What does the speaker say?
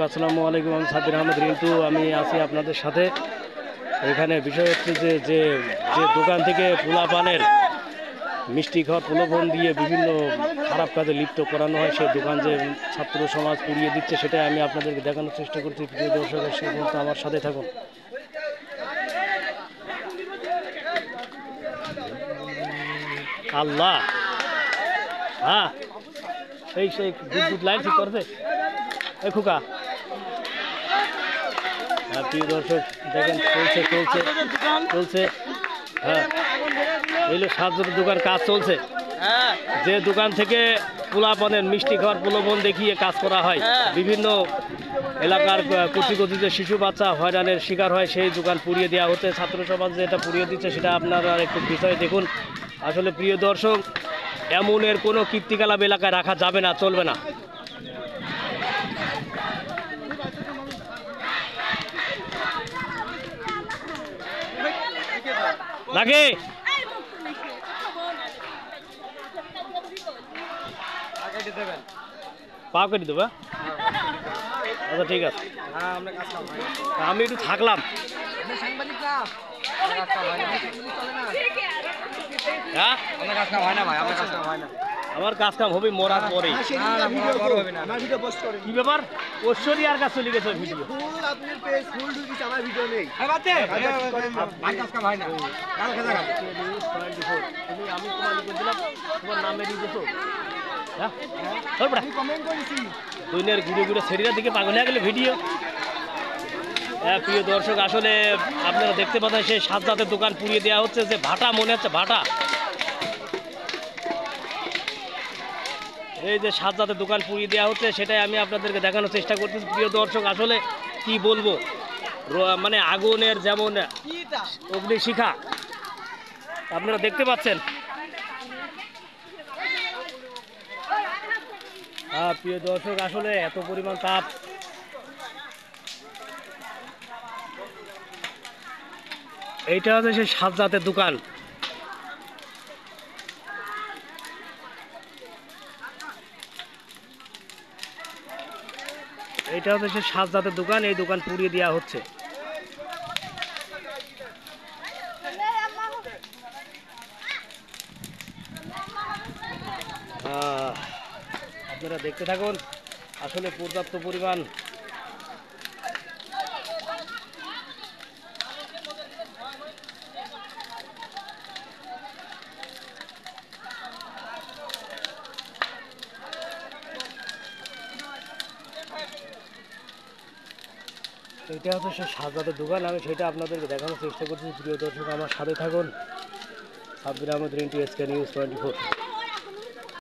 আসসালামু আলাইকুম। আমি সাব্বির আহমেদ রিন্টু। আমি আছি আপনাদের সাথে। এখানে বিষয় হচ্ছে যে যে যে দোকান থেকে পোলাপানের মিষ্টি খাওয়ার প্রলোভন দিয়ে বিভিন্ন খারাপ কাজে লিপ্ত করানো হয়, সেই দোকান যে ছাত্র সমাজ পুড়িয়ে দিচ্ছে, সেটাই আমি আপনাদেরকে দেখানোর চেষ্টা করছি। প্রিয় দর্শকের সে পর্যন্ত আমার সাথে থাকুন। আল্লাহ, হ্যাঁ, এই সেই বিদ্যুৎ লাইন ঠিক করছে এই খুকা। হ্যাঁ প্রিয় দর্শক দেখেন, চলছে চলছে চলছে। হ্যাঁ, এইগুলো সাতজনের দোকান কাজ চলছে। যে দোকান থেকে পোলাপানের মিষ্টি খাওয়ার প্রলোভন দেখিয়ে কাজ করা হয়, বিভিন্ন এলাকার কচি কচিতে শিশু বাচ্চা হয়রানের শিকার হয়, সেই দোকান পুড়িয়ে দেওয়া হচ্ছে। ছাত্র সমাজ যেটা পুড়িয়ে দিচ্ছে সেটা আপনারা একটু বিষয় দেখুন। আসলে প্রিয় দর্শক, এমনের কোনো কীর্তিকলাপ এলাকায় রাখা যাবে না, চলবে না। নাকি পা কেটে দেবা? আচ্ছা ঠিক আছে, আমি একটু থাকলাম। হ্যাঁ, আমার কাজ কাম হবে মরার পরে। কি ব্যাপার, ঐশ্বরিয়ার কাছে চলে গেছে ভিডিও? আমি তোমার নামে দিয়েছো দুনিয়ার ঘুরে ঘুরে শরীরের দিকে পাগল হয়ে গেলে ভিডিও। হ্যাঁ প্রিয় দর্শক, আসলে আপনারা দেখতে পাচ্ছেন সেই সাজ্জাদের দোকান পুড়িয়ে দেওয়া হচ্ছে। যে ভাটা মনে হচ্ছে ভাটা, এই যে সাজ্জাদের দোকান পুড়িয়ে দেওয়া হচ্ছে, সেটাই আমি আপনাদেরকে দেখানোর চেষ্টা করতেছি। প্রিয় দর্শক, আসলে কি বলবো, মানে আগুনের যেমন অগ্নিশিখা আপনারা দেখতে পাচ্ছেন। হ্যাঁ প্রিয় দর্শক, আসলে এত পরিমাণ তাপ। এইটা হচ্ছে সেই সাজ্জাদের দোকান। এইটা হচ্ছে সেই সাজ্জাদের দোকান, এই দোকান পুড়িয়ে দেওয়া হচ্ছে। আপনারা দেখতে থাকুন। আসলে পর্যাপ্ত পরিমাণ এটা হচ্ছে সে সাজ্জাদের দোকান। আমি সেটা আপনাদেরকে দেখানোর চেষ্টা করছি। প্রিয় দর্শক, আমার সাথে থাকুন। Sabbir Ahmed Rintu, SK news 24।